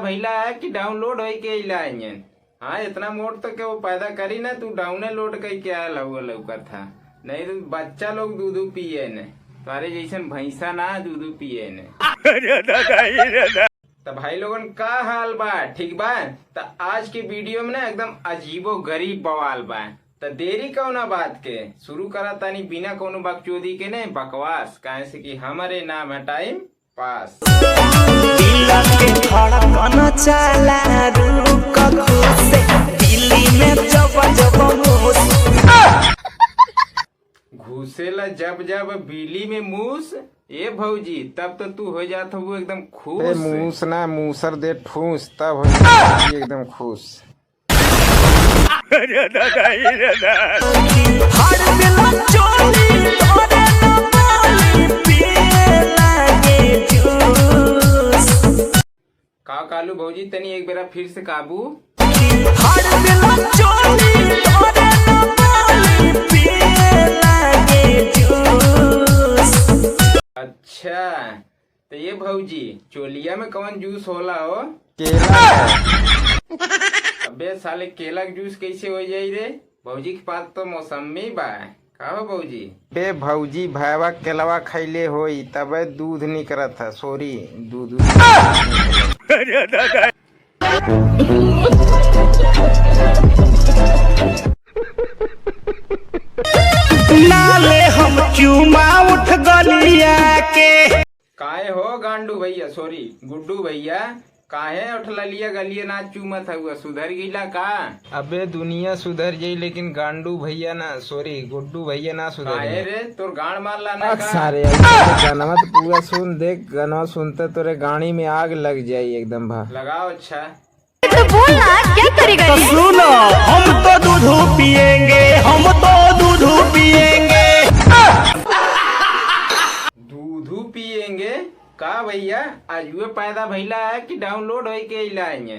भइला है कि डाउनलोड हो के इला है। हाँ इतना मोट तो के वो पैदा करी ना, तू डाउने लोड कई के आया लौका था। नहीं तो बच्चा लोग दूध पिए ने, तुम्हारे जैसन भैंसा ना दूध पिए ने। तो भाई लोगन का हाल बा, ठीक बा? तो आज के वीडियो में ना एकदम अजीबो गरीब बवाल बा। तो देरी कौना बात के शुरू करा तानी बिना कोनो बकचोदी के ने बकवास, काहे से कि हमारे नाम है टाइम पास। घुसेला जब जब बिल्ली में मूस, ए भौजी तब तो तू हो जात हो एकदम खुश। मूस ना मूसर दे ठूस, तब हो जाती एकदम खुश। का कालू भौजी तनी एक बेरा फिर से काबू। अच्छा तो ये भौजी चोलिया में कौन जूस होला हो? केला। अबे साले केला के जूस कैसे हो जाई रे? भौजी के पास तो मौसमी बा। का हो भौजी? बे भौजी भैया केलवा खैले होई तबे दूध निकलत था, सॉरी दूध। नाले हम चूमा उठ गलिया के। काहे हो गांडू भैया, सॉरी गुड्डू भैया, काहे उठ लिया गलिया ना चूमत हुआ? सुधर गईला का? अबे दुनिया सुधर जाई लेकिन गांडू भैया ना, सॉरी गुड्डू भैया ना सुधर। काहे रे तोर गांड मार लाना का? सारे गाना तो पूरा सुन, देख गाना सुनते तोरे गाड़ी में आग लग जाई एकदम भा। लगाओ। अच्छा तो बोलना क्या करेगा? तो सुनो, हम तो दूध पिएंगे, हम तो दूध पिएंगे। दूध पिएंगे का भैया? आज वो पैदा भइला है कि डाउनलोड हो के इला है।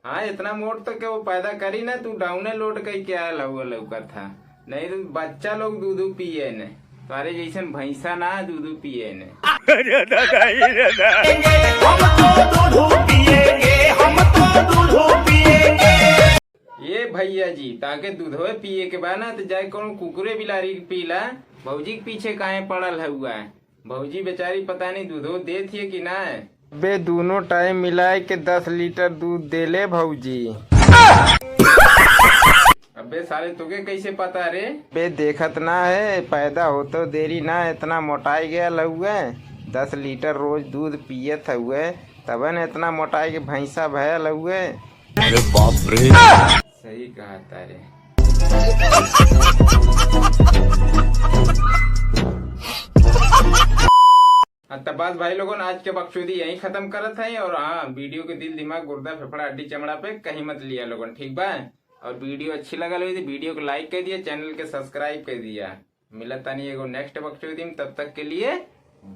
हाँ इतना मोट तो के वो पैदा करी ना, तू डाउने लोड कई के आया लौका था। नहीं तो बच्चा लोग दूध पिए ने, तुम्हारे जैसन भैंसा ना दूध पिए ने। हम तो दूध पिएंगे, हम तो दूध पिएंगे। ये भैया जी ताके दूधवे पिए के बा ना तो जाए कौन कुकुरे बिलारी पीला। भौजी के पीछे काहे पड़ल हुआ है? भौजी बेचारी पता नहीं दूधो देती है कि ना। बे दोनों टाइम मिलाए के 10 लीटर दूध दे ले भौजी। अबे साले तुके कैसे पता रे? बे देखत ना है, पैदा हो तो देरी ना इतना मोटाई गया लहुए। 10 लीटर रोज दूध पियत हुए तब न इतना मोटाई के भैंसा भयल हुए। अरे बाप रे, सही कहा तारे। तो बस भाई लोगों आज के बकचोदी यही खत्म करत है। और हाँ वीडियो के दिल दिमाग गुर्दा फेफड़ा हड्डी चमड़ा पे कहीं मत लिया लोगन, ठीक बा? और वीडियो अच्छी लगल हुई तो वीडियो को लाइक कर दिया, चैनल के सब्सक्राइब कर दिया। मिलता नहीं एगो नेक्स्ट बकचोदी में, तब तक के लिए